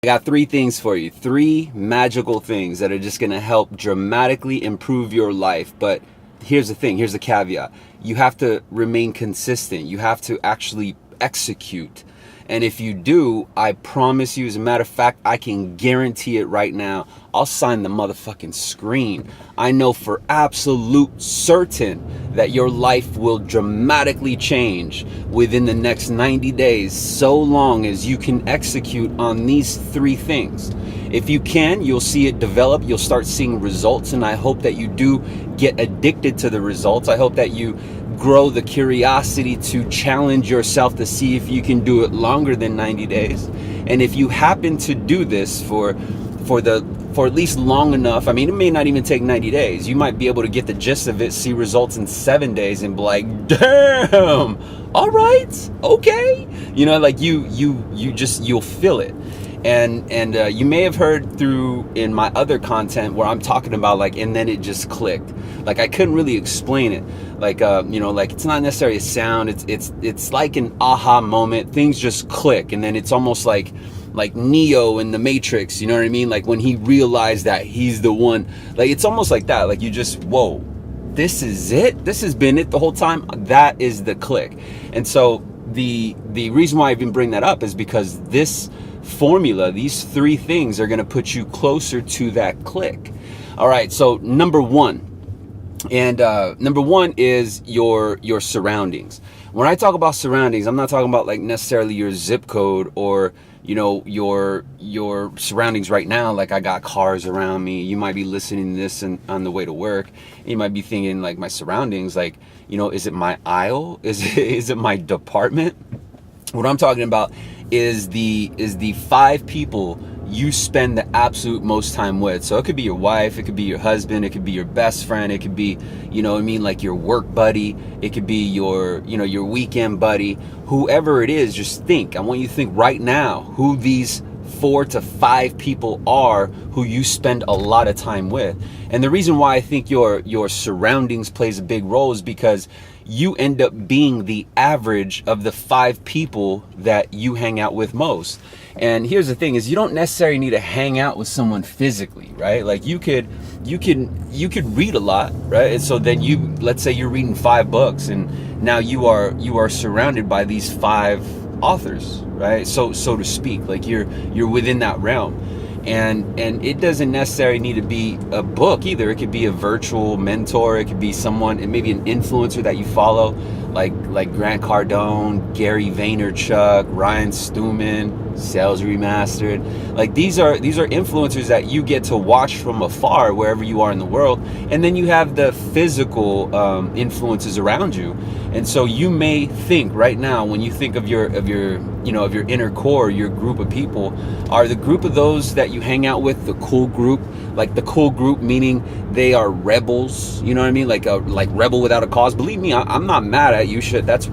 I got three things for you. Three magical things that are just going to help dramatically improve your life. But here's the thing. Here's the caveat. You have to remain consistent. You have to actually execute. And if you do, I promise you, as a matter of fact, I can guarantee it right now, I'll sign the motherfucking screen. I know for absolute certain that your life will dramatically change within the next 90 days, so long as you can execute on these three things. If you can, you'll see it develop, you'll start seeing results, and I hope that you do get addicted to the results. I hope that you grow the curiosity to challenge yourself to see if you can do it longer than 90 days. And if you happen to do this for at least long enough, I mean, it may not even take 90 days. You might be able to get the gist of it, see results in 7 days, and be like, damn, all right, okay. You know, like you'll feel it. And you may have heard through in my other content where I'm talking about like, and then it just clicked. Like I couldn't really explain it. Like, like it's not necessarily a sound. It's like an aha moment. Things just click. And then it's almost like Neo in the Matrix, you know what I mean? Like when he realized that he's the one, like it's almost like that. Like you just, whoa, this is it. This has been it the whole time. That is the click. And so the reason why I even bring that up is because this formula, these three things are going to put you closer to that click. All right. So number one is your surroundings. When I talk about surroundings, I'm not talking about like necessarily your zip code or, you know, your surroundings right now. Like I got cars around me. You might be listening to this on the way to work. And you might be thinking like my surroundings, like, you know, is it my aisle? Is it my department? What I'm talking about is the 5 people you spend the absolute most time with. So it could be your wife, it could be your husband, it could be your best friend, it could be, you know what I mean, like your work buddy, it could be your, you know, your weekend buddy, whoever it is. Just think, I want you to think right now who these 4 to 5 people are who you spend a lot of time with. And the reason why I think your surroundings plays a big role is because you end up being the average of the 5 people that you hang out with most. And here's the thing is you don't necessarily need to hang out with someone physically, right? Like you could read a lot, right? And so then let's say you're reading 5 books and now you are surrounded by these 5 authors, right? So to speak, like you're within that realm. And it doesn't necessarily need to be a book either. It could be a virtual mentor. It could be someone, and maybe an influencer that you follow, like Grant Cardone, Gary Vaynerchuk, Ryan Stewman, Sales Remastered. Like these are influencers that you get to watch from afar wherever you are in the world. And then you have the physical influences around you. And so you may think right now, when you think of your inner core, your group of people, are the group of those that you hang out with the cool group? Like the cool group meaning they are rebels, you know what I mean? Like rebel without a cause. Believe me, I'm not mad at you. Shit, that's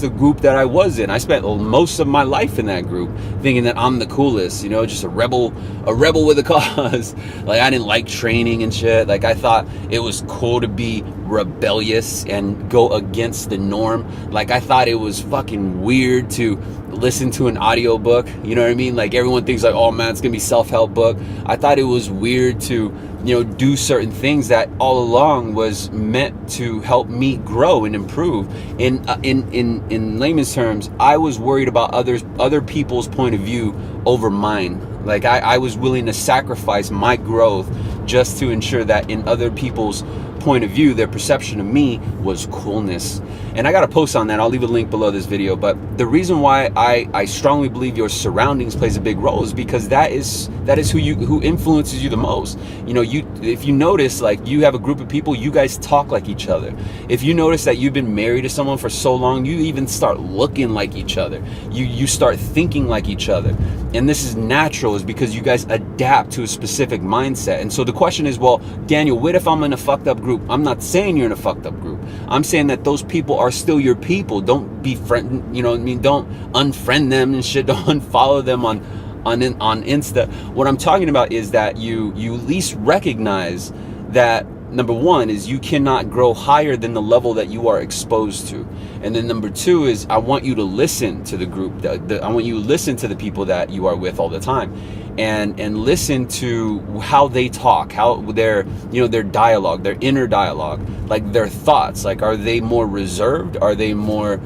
the group that I was in. I spent most of my life in that group, thinking that I'm the coolest, you know, just a rebel with a cause. Like I didn't like training and shit. Like I thought it was cool to be rebellious and go against the norm. Like I thought it was fucking weird to listen to an audiobook, you know what I mean? Like everyone thinks like, oh man, it's gonna be self-help book. I thought it was weird to, you know, do certain things that all along was meant to help me grow and improve. In layman's terms, I was worried about other people's point of view over mine. Like I was willing to sacrifice my growth just to ensure that in other people's point of view, their perception of me was coolness. And I got a post on that. I'll leave a link below this video. But the reason why I strongly believe your surroundings plays a big role is because that is who influences you the most. You know, if you notice, like you have a group of people, you guys talk like each other. If you notice that you've been married to someone for so long, you even start looking like each other. You start thinking like each other. And this is natural, is because you guys adapt to a specific mindset. And so the question is, well, Daniel, what if I'm in a fucked up group? I'm not saying you're in a fucked up group. I'm saying that those people are still your people. Don't befriend, you know what I mean? Don't unfriend them and shit. Don't unfollow them on Insta. What I'm talking about is that you at least recognize that number one is you cannot grow higher than the level that you are exposed to. And then number two is I want you to listen to the group. I want you to listen to the people that you are with all the time, and listen to how they talk, how their, their dialogue, their inner dialogue, like their thoughts. Like, are they more reserved? Are they more,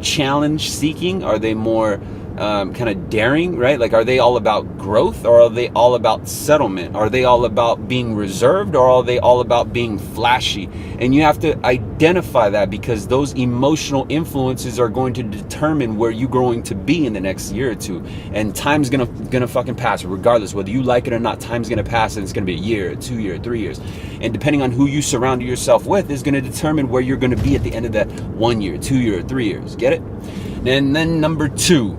challenge seeking? Are they more kind of daring, right? Like, are they all about growth, or are they all about settlement? Are they all about being reserved, or are they all about being flashy? And you have to identify that, because those emotional influences are going to determine where you're going to be in the next year or two. And time's gonna fucking pass, regardless whether you like it or not. Time's gonna pass, and it's gonna be a year, 2 year, 3 years, and depending on who you surround yourself with is going to determine where you're going to be at the end of that 1 year, 2 year, 3 years. Get it? And then number two,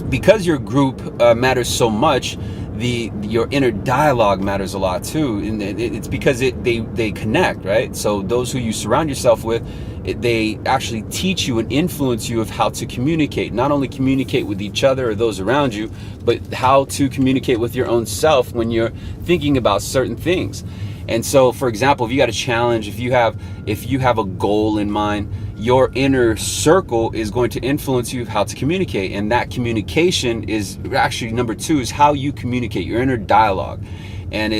because your group matters so much, your inner dialogue matters a lot too, and it's because they connect, right? So those who you surround yourself with, they actually teach you and influence you of how to communicate. Not only communicate with each other or those around you, but how to communicate with your own self when you're thinking about certain things. And so, for example, if you got a challenge, if you have a goal in mind, your inner circle is going to influence you how to communicate. And that communication is actually number two, is how you communicate, your inner dialogue, and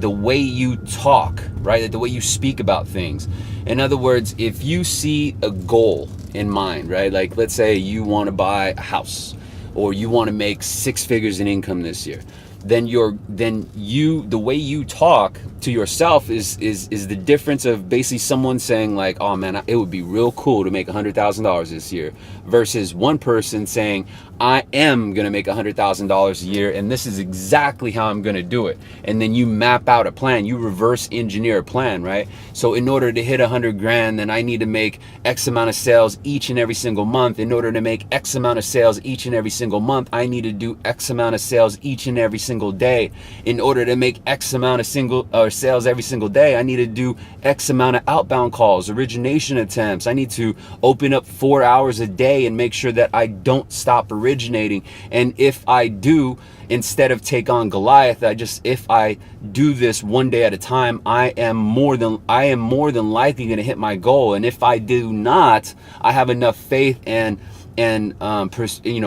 the way you talk, right? The way you speak about things. In other words, if you see a goal in mind, right? Like, let's say you want to buy a house, or you want to make 6 figures in income this year. Then the way you talk to yourself is the difference of basically someone saying like, oh man, it would be real cool to make $100,000 this year, versus one person saying, I am gonna make $100,000 a year, and this is exactly how I'm gonna do it. And then you map out a plan, you reverse engineer a plan, right? So in order to hit 100 grand, then I need to make X amount of sales each and every single month. In order to make X amount of sales each and every single month, I need to do X amount of sales each and every single day. In order to make X amount of sales every single day, I need to do X amount of outbound calls, origination attempts. I need to open up 4 hours a day and make sure that I don't stop originating. And if I do, instead of take on Goliath, if I do this one day at a time, I am more than likely going to hit my goal. And if I do not, I have enough faith and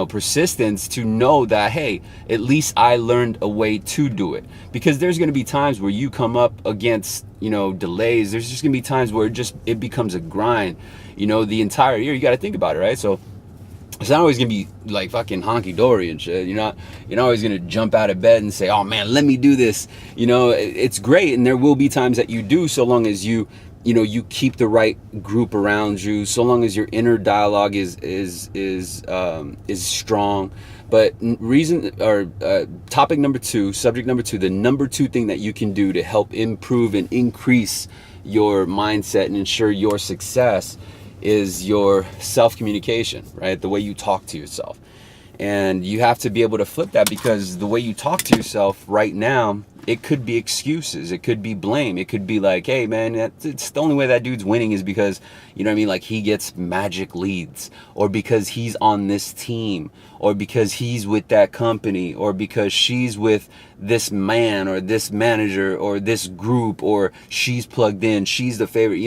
persistence to know that, hey, at least I learned a way to do it. Because there's going to be times where you come up against delays. There's just going to be times where it becomes a grind the entire year. You got to think about it, right? So it's not always gonna be like fucking honky-dory and shit. You're not always gonna jump out of bed and say, oh man, let me do this. It's great, and there will be times that you do, so long as you keep the right group around you, so long as your inner dialogue is strong. But topic number two, subject number two, the number two thing that you can do to help improve and increase your mindset and ensure your success is your self-communication, right? The way you talk to yourself. And you have to be able to flip that, because the way you talk to yourself right now, it could be excuses, it could be blame, it could be like, hey man, it's the only way that dude's winning is because, like he gets magic leads, or because he's on this team, or because he's with that company, or because she's with this man or this manager or this group, or she's plugged in, she's the favorite.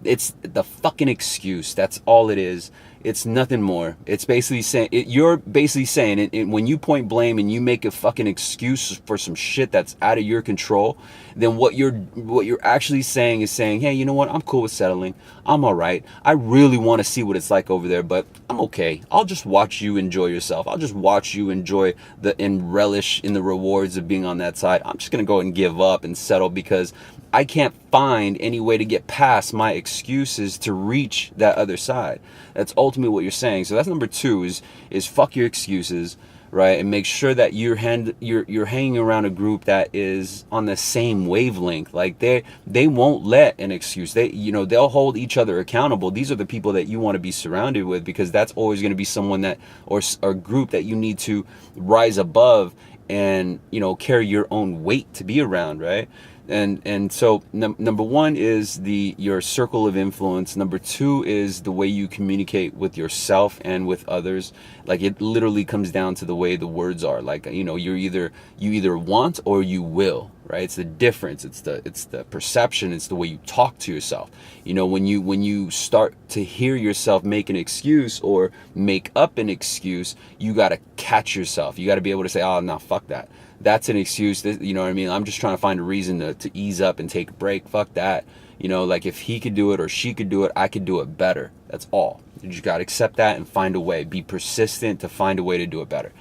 It's the fucking excuse. That's all it is. It's nothing more. It's basically saying, you're basically saying, when you point blame and you make a fucking excuse for some shit that's out of your control, then what you're actually saying is saying, hey, you know what? I'm cool with settling. I'm all right. I really want to see what it's like over there, but I'm okay. I'll just watch you enjoy yourself. I'll just watch you enjoy and relish in the rewards of being on that side. I'm just going to go and give up and settle, because I can't find any way to get past my excuses to reach that other side. That's ultimately what you're saying. So that's number two, is fuck your excuses, right? And make sure that you're hanging around a group that is on the same wavelength. Like they won't let an excuse. They'll hold each other accountable. These are the people that you want to be surrounded with, because that's always going to be someone that or group that you need to rise above and carry your own weight to be around, right? And so number one is your circle of influence. Number two is the way you communicate with yourself and with others. Like, it literally comes down to the way the words are. Like, you know, you either want or you will, right? It's the difference. It's the perception. It's the way you talk to yourself. You know, when you start to hear yourself make an excuse or make up an excuse, you got to catch yourself. You got to be able to say, oh, no, fuck that. That's an excuse. You know what I mean? I'm just trying to find a reason to ease up and take a break. Fuck that. You know, like, if he could do it or she could do it, I could do it better. That's all. You just got to accept that and find a way. Be persistent to find a way to do it better.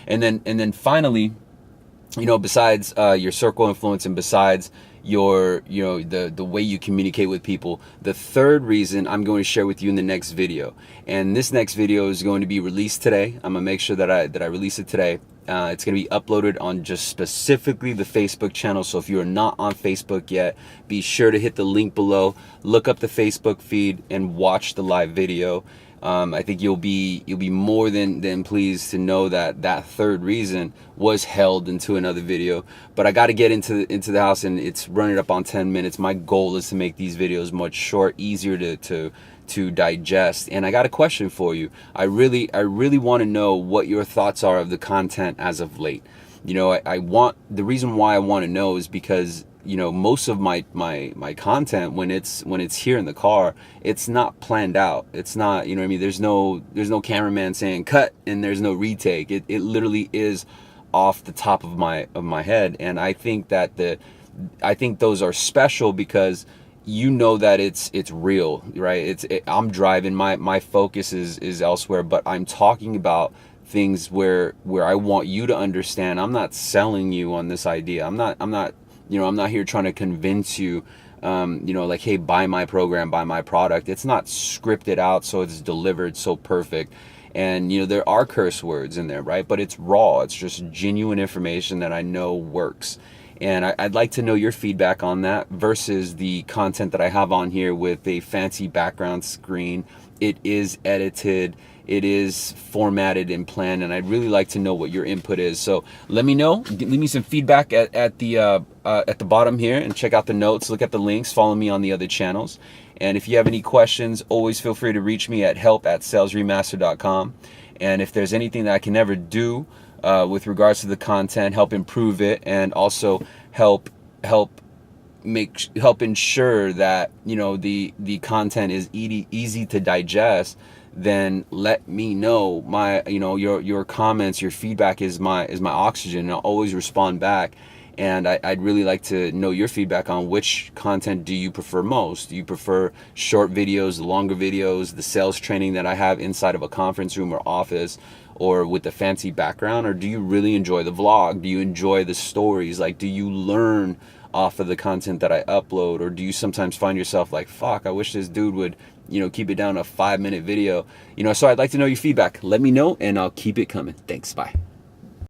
And then finally, you know, besides your circle influence and besides your, you know, the way you communicate with people, the third reason I'm going to share with you in the next video. And this next video is going to be released today. I'm gonna make sure that I release it today. It's going to be uploaded on just specifically the Facebook channel. So if you're not on Facebook yet, be sure to hit the link below, look up the Facebook feed and watch the live video. I think you'll be more than pleased to know that that third reason was held into another video. But I got to get into the house, and it's running up on 10 minutes. My goal is to make these videos much short, easier to digest. And I got a question for you. I really want to know what your thoughts are of the content as of late. You know, the reason why I want to know is because, you know, most of my content, when it's here in the car, it's not planned out. It's not, you know what I mean? There's no cameraman saying cut and there's no retake. It literally is off the top of my head. And I think those are special because you know that it's real, right? I'm driving, my focus is elsewhere, but I'm talking about things where I want you to understand. I'm not selling you on this idea. I'm not you know, I'm not here trying to convince you, you know, like, hey, buy my program, buy my product. It's not scripted out, so it's delivered so perfect. And, you know, there are curse words in there, right? But it's raw. It's just genuine information that I know works. And I'd like to know your feedback on that versus the content that I have on here with a fancy background screen. It is edited, it is formatted and planned, and I'd really like to know what your input is. So let me know. Leave me some feedback at the bottom here, and check out the notes. Look at the links. Follow me on the other channels. And if you have any questions, always feel free to reach me at help@salesremaster.com. And if there's anything that I can ever do with regards to the content, help improve it, and also help ensure that, you know, the content is easy to digest, then let me know. Your comments, your feedback is my oxygen, and I'll always respond back. And I'd really like to know your feedback on which content do you prefer most. Do you prefer short videos, longer videos, the sales training that I have inside of a conference room or office, or with the fancy background? Or do you really enjoy the vlog? Do you enjoy the stories? Like, do you learn off of the content that I upload? Or do you sometimes find yourself like, fuck, I wish this dude would, you know, keep it down to a 5-minute video? You know, so I'd like to know your feedback. Let me know, and I'll keep it coming. Thanks. Bye.